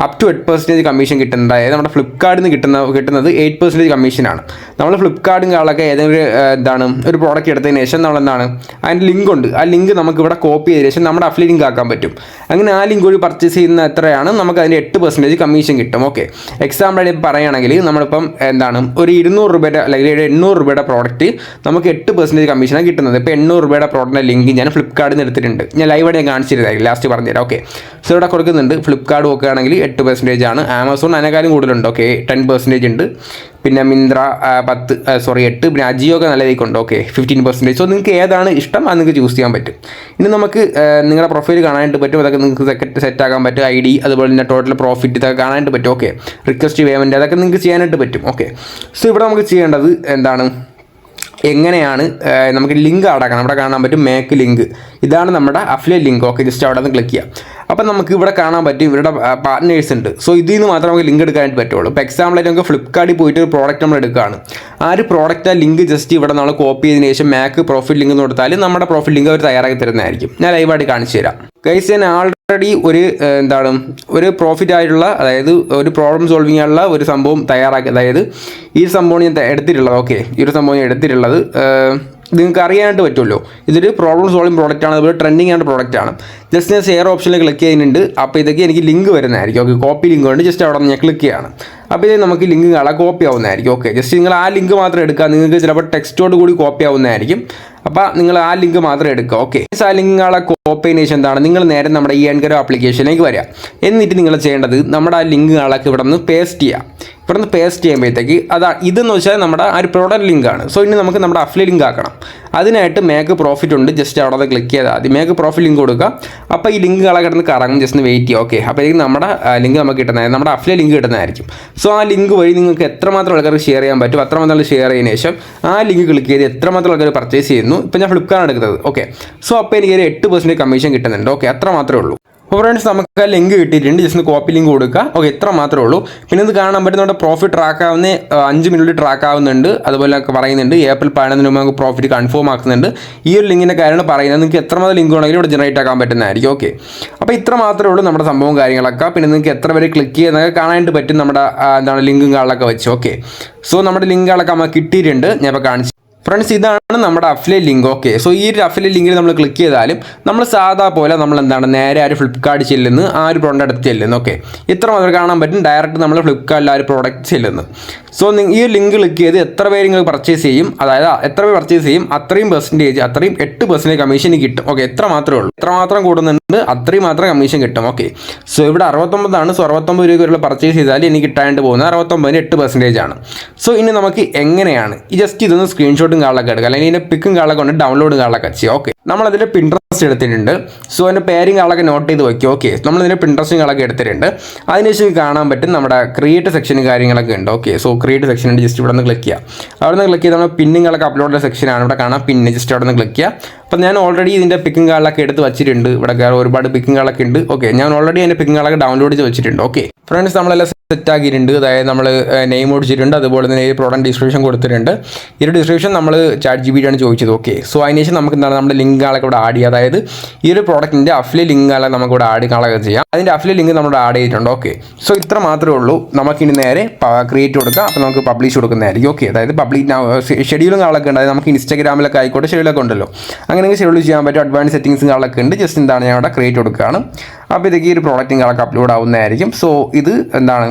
അപ് ടു 8% കമ്മീഷൻ കിട്ടുന്നുണ്ട്. അതായത് നമ്മുടെ ഫ്ലിപ്കാർട്ടിൽ നിന്ന് കിട്ടുന്നത് 8% കമ്മീഷനാണ്. നമ്മൾ ഫ്ലിപ്കാർട്ടും കാളൊക്കെ ഏതെങ്കിലും എന്താണ് ഒരു പ്രോഡക്റ്റ് എടുത്തതിന് ശേഷം നമ്മളെന്താണ് അതിൻ്റെ ലിങ്ക് ഉണ്ട്, ആ ലിങ്ക് നമുക്ക് ഇവിടെ കോപ്പി ചെയ്തതിന് ശേഷം നമ്മുടെ അഫിലിയേറ്റ് ലിങ്ക് ആക്കാൻ പറ്റും. അങ്ങനെ ആ ലിങ്ക് വഴി പർച്ചേസ് ചെയ്യുന്ന എത്രയാണ് നമുക്ക് അതിൻ്റെ 8% കമ്മീഷൻ കിട്ടും. ഓക്കെ, എക്സാമ്പിളായിട്ട് പറയുകയാണെങ്കിൽ നമ്മളിപ്പം എന്താണ് ഒരു 200 രൂപയുടെ അല്ലെങ്കിൽ 800 രൂപയുടെ പ്രോഡക്റ്റ് നമുക്ക് 8% കമ്മീഷനാണ് കിട്ടുന്നത്. ഇപ്പോൾ 800 രൂപയുടെ പ്രോഡക്റ്റിൻ്റെ ലിങ്ക് ഞാൻ ഫ്ലിപ്കാർട്ടിൽ നിന്ന് എടുത്തിട്ടുണ്ട്. ഞാൻ ലൈവായിട്ട് ഞാൻ കാണിച്ചിരുന്നതായിരിക്കും, ലാസ്റ്റ് പറഞ്ഞുതരാം. ഓക്കെ, സോ ഇവിടെ കൊടുക്കുന്നുണ്ട്. ഫ്ലിപ്കാർട്ട് നോക്കുകയാണെങ്കിൽ 8% ആണ്. ആമസോൺ അതിനേക്കാളും കൂടുതലുണ്ട്. ഓക്കെ, 10% ഉണ്ട്. പിന്നെ മിന്ത്ര 8, പിന്നെ അജിയോ ഒക്കെ നല്ല രീതിക്കുണ്ട്. ഓക്കെ, 15%. സോ നിങ്ങൾക്ക് ഏതാണ് ഇഷ്ടം അത് നിങ്ങൾക്ക് ചൂസ് ചെയ്യാൻ പറ്റും. ഇനി നമുക്ക് നിങ്ങളുടെ പ്രൊഫൈൽ കാണാനായിട്ട് പറ്റും, അതൊക്കെ നിങ്ങൾക്ക് സെറ്റ് ആക്കാൻ പറ്റും. ID അതുപോലെ തന്നെ ടോട്ടൽ പ്രോഫിറ്റ് ഇതൊക്കെ കാണാനായിട്ട് പറ്റും. ഓക്കെ, റിക്വസ്റ്റ് പേയ്മെൻറ്റ് അതൊക്കെ നിങ്ങൾക്ക് ചെയ്യാനായിട്ട് പറ്റും. ഓക്കെ, സോ ഇവിടെ നമുക്ക് ചെയ്യേണ്ടത് എന്താണ്, എങ്ങനെയാണ് നമുക്ക് ലിങ്ക് അടക്കണം. ഇവിടെ കാണാൻ പറ്റും മേക്ക് ലിങ്ക്, ഇതാണ് നമ്മുടെ അഫിലിയേറ്റ് ലിങ്ക്. ഓക്കെ, ജസ്റ്റ് അവിടെ നിന്ന് ക്ലിക്ക് ചെയ്യാം. അപ്പോൾ നമുക്ക് ഇവിടെ കാണാൻ പറ്റും ഇവരുടെ പാർട്ട്നേഴ്സ് ഉണ്ട്. സോ ഇതിൽ നിന്ന് മാത്രമേ നമുക്ക് ലിങ്ക് എടുക്കാനായിട്ട് പറ്റുള്ളൂ. ഇപ്പോൾ എക്സാമ്പിളായിട്ട് നമുക്ക് ഫ്ലിപ്കാർട്ടിൽ പോയിട്ട് ഒരു പ്രോഡക്റ്റ് നമ്മൾ എടുക്കുകയാണ്. ആ ഒരു പ്രോഡക്റ്റ് ലിങ്ക് ജസ്റ്റ് ഇവിടെ നമ്മൾ കോപ്പി ചെയ്തതിന് ശേഷം മാക്ക് പ്രോഫിറ്റ് ലിങ്ക് എന്ന് കൊടുത്താൽ നമ്മുടെ പ്രോഫിറ്റ് ലിങ്ക് അവർ തയ്യാറാക്കി തരുന്നതായിരിക്കും. ഞാൻ ലൈവായിട്ട് കാണിച്ചു തരാം. ഗൈസ്, ഞാൻ ഓൾറെഡി ഒരു പ്രോഫിറ്റ് ആയിട്ടുള്ള, അതായത് ഒരു പ്രോബ്ലം സോൾവിങ് ആയിട്ടുള്ള ഒരു സംഭവം തയ്യാറാക്കി, അതായത് ഈ സംഭവം ഞാൻ എടുത്തിട്ടുള്ളത്. ഓക്കെ, ഈ ഒരു സംഭവം ഞാൻ എടുത്തിട്ടുള്ളത് നിങ്ങൾക്ക് അറിയാനായിട്ട് പറ്റുമല്ലോ. ഇതൊരു പ്രോബ്ലം സോൾവിങ് പ്രോഡക്റ്റ് ആണ്, അതുപോലെ ട്രെൻഡിങ് ആയിട്ട് പ്രോഡക്റ്റ് ആണ്. ജസ്റ്റ് ഞാൻ ഷെയർ ഓപ്ഷനിൽ ക്ലിക്ക് ചെയ്യുന്നുണ്ട്. അപ്പോൾ ഇതൊക്കെ എനിക്ക് ലിങ്ക് വരുന്നതായിരിക്കും. ഓക്കെ, കോപ്പി ലിങ്ക് കൊണ്ട് ജസ്റ്റ് അവിടെ നിന്ന് ഞാൻ ക്ലിക്ക് ചെയ്യണം. അപ്പോൾ ഇത് നമുക്ക് ലിങ്ക് കാണാൻ കോപ്പി ആവുന്നതായിരിക്കും. ഓക്കെ, ജസ്റ്റ് നിങ്ങൾ ആ ലിങ്ക് മാത്രം എടുക്കുക. നിങ്ങൾക്ക് ചിലപ്പോൾ ടെക്സ്റ്റോട് കൂടി കോപ്പി ആവുന്നതായിരിക്കും. അപ്പോൾ നിങ്ങൾ ആ ലിങ്ക് മാത്രം എടുക്കുക. ഓക്കെ, ആ ലിങ്കുകളെ കോപ്പിനേഷൻ എന്താണ്, നിങ്ങൾ നേരെ നമ്മുടെ ഈ എൻകരോ ആപ്ലിക്കേഷനിലേക്ക് വരിക. എന്നിട്ട് നിങ്ങൾ ചെയ്യേണ്ടത് നമ്മുടെ ആ ലിങ്കുകളൊക്കെ ഇവിടെ നിന്ന് പേസ്റ്റ് ചെയ്യുക. ഇവിടെ നിന്ന് പേസ്റ്റ് ചെയ്യുമ്പോഴത്തേക്ക് ഇതെന്ന് വെച്ചാൽ നമ്മുടെ ആ ഒരു പ്രോഡക്റ്റ് ലിങ്കാണ്. സോ ഇനി നമുക്ക് നമ്മുടെ അഫിലിയേറ്റ് ലിങ്ക് ആക്കണം. അതിനായിട്ട് മേക്ക് പ്രോഫിറ്റ് ഉണ്ട്, ജസ്റ്റ് അവിടെ ക്ലിക്ക് ചെയ്താൽ മതി. മേക്ക് പ്രോഫിറ്റ് ലിങ്ക് കൊടുക്കുക. അപ്പോൾ ഈ ലിങ്കുകളെ കിടന്ന് കറങ്ങും, ജസ്റ്റ് വെയിറ്റ് ചെയ്യുക. ഓക്കെ, അപ്പോഴേക്കും നമ്മുടെ ലിങ്ക് നമുക്ക് കിട്ടുന്നതായിരിക്കും, നമ്മുടെ അഫിലിയേറ്റ് ലിങ്ക് കിട്ടുന്നതായിരിക്കും. സോ ആ ലിങ്ക് വഴി നിങ്ങൾക്ക് എത്രമാത്രം ആൾക്കാർക്ക് ഷെയർ ചെയ്യാൻ പറ്റും അത്രമാത്രം ഷെയർ ചെയ്തതിന് ശേഷം ആ ലിങ്ക് ക്ലിക്ക് ചെയ്ത് എത്രമാത്രം ആൾക്കാർ പർച്ചേസ് ചെയ്യുന്നു. ഇപ്പോൾ ഞാൻ ഫ്ലിപ്കാർട്ട് എടുക്കുന്നത്. ഓക്കെ, സോ അപ്പോൾ എനിക്ക് ഒരു 8% കമ്മീഷൻ കിട്ടുന്നുണ്ട്. ഓക്കെ, അത്ര മാത്രമേ ഉള്ളൂ. അപ്പോൾ ഫ്രണ്ട്സ്, നമുക്ക് ആ ലിങ്ക് കിട്ടിയിട്ടുണ്ട്. ജസ്റ്റ് കോപ്പി ലിങ്ക് കൊടുക്കുക. ഓക്കെ, ഇത്ര മാത്രമേ ഉള്ളൂ. പിന്നെ ഇത് കാണാൻ പറ്റും നമ്മുടെ പ്രോഫിറ്റ് ട്രാക്ക് ആവുന്ന 5 മിനിറ്റ് ട്രാക്ക് ആവുന്നുണ്ട്. അതുപോലെ പറയുന്നുണ്ട് ഏപ്രിൽ 11 നമുക്ക് പ്രോഫിറ്റ് കൺഫേം ആക്കുന്നുണ്ട്. ഈ ഒരു ലിങ്കിൻ്റെ കാര്യമാണ് പറയുന്നത്. നിങ്ങൾക്ക് എത്രമാത്രം ലിങ്ക് വേണമെങ്കിലും ഇവിടെ ജനറേറ്റ് ആക്കാൻ പറ്റുന്നതായിരിക്കും. ഓക്കെ, അപ്പോൾ ഇത്ര മാത്രമേ ഉള്ളൂ നമ്മുടെ സംഭവം കാര്യങ്ങളൊക്കെ. പിന്നെ നിങ്ങൾക്ക് എത്ര പേര് ക്ലിക്ക് ചെയ്യുന്നതൊക്കെ കാണാനായിട്ട് പറ്റും നമ്മുടെ ലിങ്കും കാര്യങ്ങളൊക്കെ വെച്ച്. ഓക്കെ, സോ നമ്മുടെ ലിങ്കുകളൊക്കെ നമുക്ക് കിട്ടിയിട്ടുണ്ട്. ഞാൻ ഇപ്പോൾ കാണിച്ചു. ഫ്രണ്ട്സ്, ഇതാണ് നമ്മുടെ അഫിലിയേറ്റ് ലിങ്ക്. ഓക്കെ, സോ ഈ ഒരു അഫിലിയേറ്റ് ലിങ്കിൽ നമ്മൾ ക്ലിക്ക് ചെയ്താലും നമ്മൾ സാധാ പോലെ നമ്മൾ നേരെ ആ ഒരു ഫ്ലിപ്കാർട്ട് ചെല്ലുന്നു, ആ ഒരു പ്രോഡക്റ്റ് അടുത്ത് ചെല്ലുന്നു. ഓക്കെ, ഇത്ര മാത്രം കാണാൻ പറ്റും. ഡയറക്റ്റ് നമ്മൾ ഫ്ലിപ്കാർട്ടിൽ ആ ഒരു പ്രോഡക്റ്റ് ചെല്ലുന്നു. സോ ഈ ലിങ്ക് ക്ലിക്ക് ചെയ്ത് എത്ര പേര് നിങ്ങൾ പർച്ചേസ് ചെയ്യും, അതായത് എത്ര പേര് പർച്ചേസ് ചെയ്യും അത്രയും 8% കമ്മീഷൻ കിട്ടും. ഓക്കെ, എത്ര മാത്രമേ ഉള്ളൂ. എത്ര മാത്രം കൂടുന്നുണ്ട് അത്രയും മാത്രം കമ്മീഷൻ കിട്ടും. ഓക്കെ, സോ ഇവിടെ 69 ആണ്. സോ 69 രൂപ പർച്ചേസ് ചെയ്താൽ എനിക്ക് കിട്ടാനായിട്ട് പോകുന്നത് 69-ന് 8% ആണ്. സോ ഇനി നമുക്ക് എങ്ങനെയാണ് ജസ്റ്റ് ഇതൊന്ന് സ്ക്രീൻഷോട്ടും കാളൊക്കെ എടുക്കുക, അല്ലെങ്കിൽ ഇതിൻ്റെ പിക്കും കാളൊക്കെ ഉണ്ട്, ഡൗൺലോഡ് കാളൊക്കെ ചെയ്യുക. ഓക്കെ, നമ്മളതിൻ്റെ പിൻട്രസ്റ്റ് എടുത്തിട്ടുണ്ട്. സോ അതിൻ്റെ പേരും കാളൊക്കെ നോട്ട് ചെയ്ത് വയ്ക്കുക. ഓക്കെ, നമ്മളിതിൻ്റെ പിൻട്രസ്റ്റും കാളൊക്കെ എടുത്തിട്ടുണ്ട്. അതിനുശേഷം കാണാൻ പറ്റും നമ്മുടെ ക്രിയേറ്റ് സെക്ഷനും കാര്യങ്ങളൊക്കെ ഉണ്ട്. ഓക്കെ, സോ ക്രിയേറ്റ് സെക്ഷൻ ഉണ്ട്. ജസ്റ്റ് ഇവിടെ നിന്ന് ക്ലിക്ക് ചെയ്യുക. അവിടെ നിന്ന് ക്ലിക്ക് ചെയ്ത് നമ്മൾ പിന്നുകളൊക്കെ അപ്ലോഡ് ചെയ്ത സെക്ഷനാണ്. ഇവിടെ കാണാം പിന്നെ ജസ്റ്റ് അവിടെ നിന്ന് ക്ലിക്ക് ചെയ്യുക. അപ്പോൾ ഞാൻ ഓൾറെഡി ഇതിൻ്റെ പിക്കിംഗ് കാളൊക്കെ എടുത്ത് വെച്ചിട്ടുണ്ട്. ഇവിടെ ഒരുപാട് പിക്കിംഗ് കാളൊക്കെ ഉണ്ട്. ഓക്കെ, ഞാൻ ഓൾറെഡി അതിൻ്റെ പിക്കിംഗ് കാളൊക്കെ ഡൗൺലോഡ് ചെയ്ത് വെച്ചിട്ടുണ്ട്. ഓക്കെ ഫ്രണ്ട്സ്, നമ്മളെല്ലാം സെറ്റ് ആക്കിയിട്ടുണ്ട്. അതായത് നമ്മൾ നെയിം ഓടിച്ചിട്ടുണ്ട്, അതുപോലെ തന്നെ ഈ പ്രോഡക്റ്റ് ഡിസ്ക്രിപ്ഷൻ കൊടുത്തിട്ടുണ്ട്. ഈ ഒരു ഡിസ്ക്രിപ്ഷൻ നമ്മൾ ChatGPT ആണ് ചോദിച്ചത്. ഓക്കെ, സോ അതിനുശേഷം നമുക്ക് എന്താണ് നമ്മുടെ ലിങ്കുകളൊക്കെ ഇവിടെ ആഡ് ചെയ്യുക. അതായത് ഈ ഒരു പ്രോഡക്റ്റിൻ്റെ അഫിലിയേറ്റ് ലിങ്കുകളെ നമുക്ക് ഇവിടെ ആഡ് കളൊക്കെ ചെയ്യാം. അതിൻ്റെ അഫിലിയേറ്റ് ലിങ്ക് നമ്മൾ ആഡ് ചെയ്തിട്ടുണ്ട്. ഓക്കെ, സോ ഇത്ര മാത്രമേ ഉള്ളൂ. നമുക്കിനി നേരെ ക്രിയേറ്റ് കൊടുക്കാം. അപ്പോൾ നമുക്ക് പബ്ലിഷ് കൊടുക്കുന്നതായിരിക്കും. ഓക്കെ, അതായത് ഷെഡ്യൂളും കാളൊക്കെ ഉണ്ട്. അതായത് നമുക്ക് ഇൻസ്റ്റാഗ്രാമിലൊക്കെ ആയിക്കോട്ടെ ഷെഡ്യൂളൊക്കെ ഉണ്ടല്ലോ, അങ്ങനെ ഷെഡ്യൂൾ ചെയ്യാൻ പറ്റും. അഡ്വാൻസ് സെറ്റിംഗ്സും കാളൊക്കെ ഉണ്ട്. ജസ്റ്റ് എന്താണ് ഞാൻ ഇവിടെ ക്രിയേറ്റ് കൊടുക്കുകയാണ്. അപ്പോൾ ഇതൊക്കെ ഈ ഒരു പ്രോഡക്റ്റും കാളൊക്കെ അപ്ലോഡ് ആവുന്നതായിരിക്കും. സോ ഇത് എന്താണ്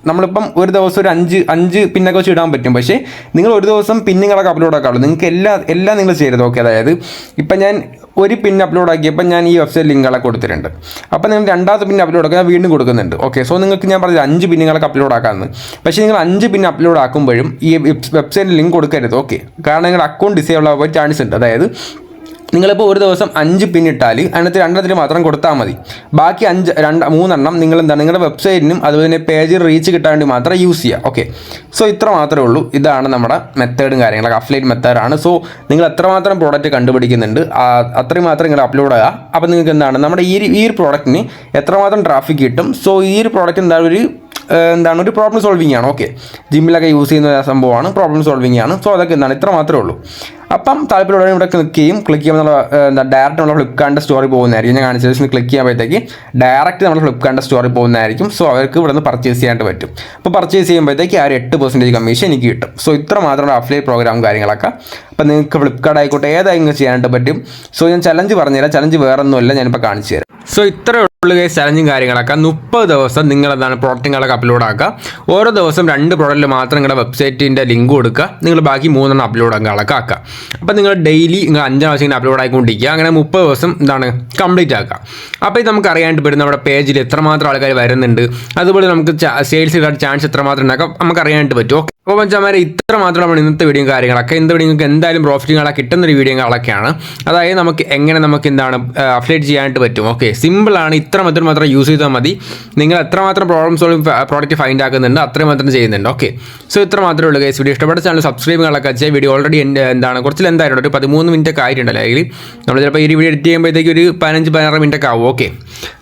നമ്മളിപ്പം ഒരു ദിവസം ഒരു 5 പിന്നൊക്കെ വെച്ച് ഇടാൻ പറ്റും. പക്ഷേ നിങ്ങൾ ഒരു ദിവസം പിന്നുകളൊക്കെ അപ്ലോഡ് ആക്കാറുള്ളൂ. നിങ്ങൾക്ക് എല്ലാം നിങ്ങൾ ചെയ്തത്. ഓക്കെ, അതായത് ഇപ്പം ഞാൻ ഒരു പിൻ അപ്ലോഡ് ആക്കിയപ്പോൾ ഞാൻ ഈ വെബ്സൈറ്റ് ലിങ്കുകളൊക്കെ കൊടുത്തിട്ടുണ്ട്. അപ്പോൾ നിങ്ങൾ രണ്ടാമത്തെ പിൻ അപ്ലോഡ് ആക്കാൻ വീണ്ടും കൊടുക്കുന്നുണ്ട്. ഓക്കെ, സോ നിങ്ങൾക്ക് ഞാൻ പറഞ്ഞത് 5 പിന്നുകളൊക്കെ അപ്ലോഡ് ആക്കാമെന്ന്. പക്ഷേ നിങ്ങൾ 5 പിൻ അപ്ലോഡ് ആക്കുമ്പോഴും ഈ വെബ്സൈറ്റിൽ ലിങ്ക് കൊടുക്കരുത്. ഓക്കെ, കാരണം നിങ്ങളുടെ അക്കൗണ്ട് ഡിസേബിൾ ആവാൻ ചാൻസ് ഉണ്ട്. അതായത് നിങ്ങളിപ്പോൾ ഒരു ദിവസം 5 പിൻ ഇട്ടാൽ അതിനകത്ത് 2 മാത്രം കൊടുത്താൽ മതി. ബാക്കി 3 നിങ്ങൾ എന്താണ് നിങ്ങളുടെ വെബ്സൈറ്റിനും അതുപോലെ തന്നെ പേജിൽ റീച്ച് കിട്ടാൻ വേണ്ടി മാത്രം യൂസ് ചെയ്യുക. ഓക്കെ, സോ ഇത്ര മാത്രമേ ഉള്ളൂ. ഇതാണ് നമ്മുടെ മെത്തേഡും കാര്യങ്ങളൊക്കെ അഫിലിയേറ്റ് മെത്തേഡാണ്. സോ നിങ്ങൾ എത്രമാത്രം പ്രോഡക്റ്റ് കണ്ടുപിടിക്കുന്നുണ്ട് അത്രയും മാത്രം നിങ്ങൾ അപ്ലോഡ് ചെയ്യുക. അപ്പോൾ നിങ്ങൾക്ക് എന്താണ് നമ്മുടെ ഈ ഒരു പ്രോഡക്റ്റിന് എത്രമാത്രം ട്രാഫിക് കിട്ടും. സോ ഈ ഒരു പ്രോഡക്റ്റ് എന്താണ് ഒരു എന്താണ് ഒരു പ്രോബ്ലം സോൾവിങ് ആണ്. ഓക്കെ, ജിമ്മിലൊക്കെ യൂസ് ചെയ്യുന്ന സംഭവമാണ്, പ്രോബ്ലം സോൾവിങ് ആണ്. സോ അതൊക്കെ എന്താണ് ഇത്ര മാത്രമേ ഉള്ളൂ. അപ്പം താല്പര്യമുള്ളവർ ഇവിടെ ക്ലിക്ക് ചെയ്യുമ്പോൾ നമ്മൾ ഡയറക്റ്റ് നമ്മൾ ഫ്ലിപ്കാർട്ടിൻ്റെ സ്റ്റോറി പോകുന്നതായിരിക്കും. ഞാൻ കാണിച്ച ദിവസം ക്ലിക്ക് ചെയ്യുമ്പോഴത്തേക്ക് ഡയറക്റ്റ് നമ്മൾ ഫ്ലിപ്കാർട്ടിൻ്റെ സ്റ്റോറി പോകുന്നതായിരിക്കും. സോ അവർക്ക് ഇവിടെ നിന്ന് പർച്ചേസ് ചെയ്യാനായിട്ട് പറ്റും. അപ്പോൾ പർച്ചേസ് ചെയ്യുമ്പോഴത്തേക്ക് ആ 8% കമ്മീഷൻ എനിക്ക് കിട്ടും. സോ ഇത്ര മാത്രമാണ് അഫിലിയേറ്റ് പ്രോഗ്രാം കാര്യങ്ങളൊക്കെ. അപ്പോൾ നിങ്ങൾക്ക് ഫ്ലിപ്കാർട്ട് ആയിക്കോട്ടെ ഏതായെങ്കിലും ചെയ്യാനായിട്ട് പറ്റും. സോ ഞാൻ ചലഞ്ച് പറഞ്ഞുതരാം. ചലഞ്ച് വേറെ ഒന്നുമില്ല, ഞാനിപ്പോൾ കാണിച്ചു തരാം. സോ ഇത്ര ഉള്ള ചലഞ്ചും കാര്യങ്ങളൊക്കെ 30 ദിവസം നിങ്ങൾ എന്താണ് പ്രോഡക്റ്റുകളൊക്കെ അപ്ലോഡ് ആക്കുക. ഓരോ ദിവസം 2 പ്രോഡക്റ്റിൽ മാത്രം നിങ്ങളുടെ വെബ്സൈറ്റിൻ്റെ ലിങ്ക് കൊടുക്കുക. നിങ്ങൾ ബാക്കി 3 അപ്ലോഡ് ആക്കുക. അപ്പോൾ നിങ്ങൾ ഡെയിലി നിങ്ങൾ 5 പ്രാവശ്യം ഇങ്ങനെ അപ്ലോഡ് ആയിക്കൊണ്ടിരിക്കുക. അങ്ങനെ 30 ദിവസം എന്താണ് കംപ്ലീറ്റ് ആക്കുക. അപ്പോൾ ഇത് നമുക്ക് അറിയാനായിട്ട് പറ്റും നമ്മുടെ പേജിൽ എത്രമാത്രം ആൾക്കാർ വരുന്നുണ്ട്, അതുപോലെ നമുക്ക് സെയിൽസ് കിട്ടാൻ ചാൻസ് എത്രമാത്രം ഉണ്ടാക്കാം നമുക്ക് അറിയാനായിട്ട് പറ്റും. ഓക്കെ, അപ്പോൾ മച്ചാമാരെ ഇത്ര മാത്രമാണ് ഇന്നത്തെ വീഡിയോ കാര്യങ്ങളൊക്കെ. ഇന്നത്തെ വീഡിയോ നിങ്ങൾക്ക് എന്തായാലും പ്രോഫിറ്റുകളൊക്കെ കിട്ടുന്നൊരു വീഡിയോകളൊക്കെയാണ്. അതായത് നമുക്ക് എങ്ങനെ നമുക്ക് എന്താണ് അഫിലിയേറ്റ് ചെയ്യാനായിട്ട് പറ്റും. ഓക്കെ, സിമ്പിളാണ്. ഇത്ര മെത്തേഡ് മാത്രം യൂസ് ചെയ്താൽ മതി. നിങ്ങൾ എത്രമാത്രം പ്രോബ്ലം സോൾവിങ് പ്രോഡക്റ്റ് ഫൈൻഡ് ആക്കുന്നുണ്ട് അത്രയും മാത്രം ചെയ്യുന്നുണ്ട്. ഓക്കെ, സോ ഇത്ര മാത്രമേ ഉള്ളൂ ഗൈസ്. വീഡിയോ ഇഷ്ടപ്പെട്ട ചാനൽ സബ്സ്ക്രൈബുകളൊക്കെ ചെയ്യാം. വീഡിയോ ഓൾറെഡി എന്താണ് കുറച്ച് എന്തായിരുന്നു ഒരു 13 മിനിറ്റ് ഒക്കെ ആയിട്ടുണ്ടല്ലോ. അല്ലെങ്കിൽ നമ്മൾ ചിലപ്പോൾ ഈ വീഡിയോ എഡിറ്റ് ചെയ്യുമ്പോഴത്തേക്ക് ഒരു 15-16 മിനിറ്റ് ഒക്കെ ആവും. ഓക്കെ,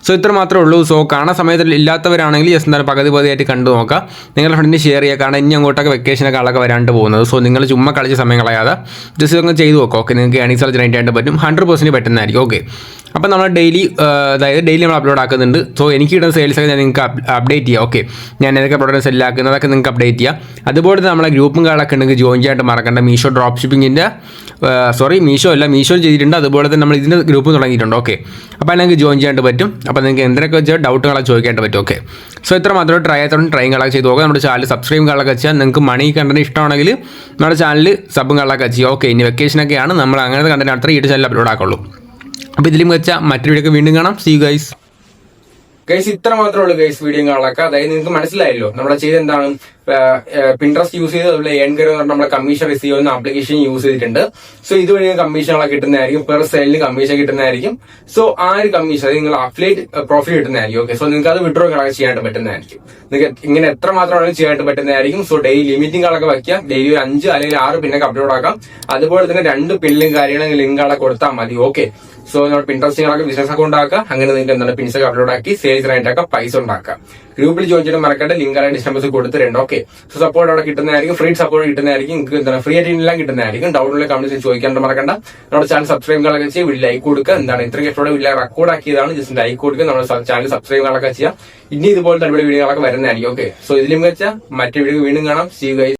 സോ ഇത്ര മാത്രമേ ഉള്ളൂ. സോ കാണാൻ സമയത്ത് ഇല്ലാത്തവരാണെങ്കിൽ ജസ്റ്റ് എന്താണ് പകുതിയായിട്ട് കണ്ടു നോക്കുക. നിങ്ങളുടെ ഫ്രണ്ടിന് ഷെയർ ചെയ്യുക. കാരണം ഇനി അങ്ങോട്ടൊക്കെ വെക്കേഷനൊക്കെ ആളൊക്കെ വരാണ്ട് പോകുന്നത്. സോ നിങ്ങൾ ചുമ്മാ കളിച്ച സമയം കളയാതെ ജസ്റ്റ് അങ്ങ് ചെയ്ത് നോക്കുക. ഓക്കെ, നിങ്ങൾക്ക് ഏണിങ്സ് ജനറേറ്റ് ചെയ്യാൻ പറ്റും. 100% പറ്റുന്നതായിരിക്കും. ഓക്കെ, അപ്പോൾ നമ്മൾ ഡെയിലി നമ്മൾ അപ്ലോഡ് ആക്കുന്നുണ്ട്. സോ എനിക്ക് കിട്ടുന്ന സെയിൽസൊക്കെ ഞാൻ നിങ്ങൾക്ക് അപ്ഡേറ്റ് ചെയ്യാം. ഓക്കെ, ഞാൻ ഏതൊക്കെ പ്രോഡക്റ്റ് സെല്ലാക്കുന്നതൊക്കെ നിങ്ങൾക്ക് അപ്ഡേറ്റ് ചെയ്യാം. അതുപോലെ നമ്മളെ ഗ്രൂപ്പും കാര്യങ്ങളൊക്കെ ഉണ്ടെങ്കിൽ ജോയിൻ ചെയ്യാനായിട്ട് മറക്കണ്ട. മീഷോ ഡ്രോപ്പ് ഷിപ്പിങ്ങിൻ്റെ മീഷോ ചെയ്തിട്ടുണ്ട്. അതുപോലെ തന്നെ നമ്മൾ ഇതിൻ്റെ ഗ്രൂപ്പ് തുടങ്ങിയിട്ടുണ്ട്. ഓക്കെ, അപ്പോൾ നിങ്ങൾക്ക് ജോയിൻ ചെയ്യാനായിട്ട് പറ്റും. അപ്പോൾ നിങ്ങൾക്ക് എന്തൊക്കെ വെച്ചാൽ ഡൗട്ടുകളൊക്കെ ചോദിക്കാനായിട്ട് പറ്റും. ഓക്കെ, സോ ഇത്ര മാത്രമേ ട്രൈകളൊക്കെ ചെയ്ത് നോക്കുക. നമ്മുടെ ചാനൽ സബ്സ്ക്രൈബ് കാര്യങ്ങളൊക്കെ ചെയ്യാൻ നിങ്ങൾക്ക് മണി കണ്ടന്റ് ഇഷ്ടമാണെങ്കിൽ നമ്മുടെ ചാനൽ സബും കാര്യങ്ങളൊക്കെ ചെയ്യുക. ഓക്കെ, ഇനി വെക്കേഷനൊക്കെയാണ് നമ്മൾ അങ്ങനത്തെ കണ്ടന്റ് അടുത്ത ഈ ചാനൽ അപ്ലോഡ് ആക്കുള്ളൂ. അപ്പോൾ ഇതിലും വെച്ചാൽ മറ്റൊരു വീഡിയോ വീണ്ടും കാണാം. See you guys. ഗൈസ് ഇത്ര മാത്രമേ ഉള്ളൂ ഗൈസ് വീഡിയോ കാണാനൊക്കെ. അതായത് നിങ്ങൾക്ക് മനസ്സിലായല്ലോ നമ്മളെ ചെയ്ത് എന്താണ് പിൻട്രസ്റ്റ് യൂസ് ചെയ്ത് അതുപോലെ എൻകർ നമ്മളെ കമ്മീഷൻ റിസീവ് ചെയ്യുന്ന ആപ്ലിക്കേഷൻ യൂസ് ചെയ്തിട്ടുണ്ട്. സോ ഇതുവഴി കമ്മീഷനുകളൊക്കെ കിട്ടുന്നതായിരിക്കും. പെർ സെയിലിന് കമ്മീഷൻ കിട്ടുന്നതായിരിക്കും. സോ ആ ഒരു കമ്മീഷൻ അത് നിങ്ങൾ അഫിലിയേറ്റ് പ്രോഫിറ്റ് കിട്ടുന്നതായിരിക്കും. ഓക്കെ, സോ നിങ്ങൾക്ക് അത് വിഡ്രോ ചെയ്യാനായിട്ട് പറ്റുന്നതായിരിക്കും. നിങ്ങൾക്ക് ഇങ്ങനെ എത്ര മാത്രമാണ് ചെയ്യാനായിട്ട് പറ്റുന്നതായിരിക്കും. സോ ഡെയിലി ലിമിറ്റിംഗുകളൊക്കെ വയ്ക്കാം. ഡെയിലി ഒരു 5 അല്ലെങ്കിൽ 6 പിന്നൊക്കെ അപ്ലോഡ് ആക്കാം. അതുപോലെ തന്നെ 2 പില്ലും കാര്യങ്ങളും ലിങ്കുകളൊക്കെ കൊടുത്താൽ മതി. ഓക്കെ, സോ നമ്മൾ പിൻട്രസ്റ്റുകളൊക്കെ ബിസിനസ് അക്കൗണ്ട് ആക്കുക. അങ്ങനെ നിങ്ങൾക്ക് എന്താണ് പിൻസൊക്കെ അപ്ലോഡ് ആക്കി സെയിൽസ് ആയിട്ടൊക്കെ പൈസ ഉണ്ടാക്കാം. ഗ്രൂപ്പിൽ ജോയിൻ ചെയ്ത് മറക്കേണ്ട ലിങ്ക് ഡിസ്ക്രിപ്ഷനിൽ കൊടുത്തിട്ടുണ്ട്. ഓക്കെ, സോ സപ്പോർട്ട് അവിടെ കിട്ടുന്നതായിരിക്കും. ഫ്രീ സപ്പോർട്ട് കിട്ടുന്നതായിരിക്കും. നിങ്ങൾക്ക് എന്താണ് ഫ്രീ ആയിട്ട് എല്ലാം കിട്ടുന്നതായിരിക്കും. ഡൗട്ടുള്ള കമന്റ്സ് ചോദിക്കാണ്ട് മറക്കണ്ട. നമ്മുടെ ചാനൽ സബ്സ്ക്രൈബ് കളൊക്കെ ചെയ്യുക. വീഡിയോ ലൈക്ക് കൊടുക്കുക. എന്താണ് ഇത്രയും ഇഷ്ടത്തോടെ വീഡിയോ റെക്കോർഡ് ആക്കിയതാണ്. ജസ്റ്റ് ലൈക്ക് കൊടുക്കുക. നമ്മുടെ ചാനൽ സബ്സ്ക്രൈബ് കളൊക്കെ ചെയ്യാം. ഇനി ഇതുപോലത്തെ അടിപൊളി വീഡിയോകളൊക്കെ വരുന്നതായിരിക്കും. ഓക്കെ, സോ ഇതിലും വെച്ചാൽ മറ്റു വീഡിയോ വീണ്ടും കാണാം. See you guys.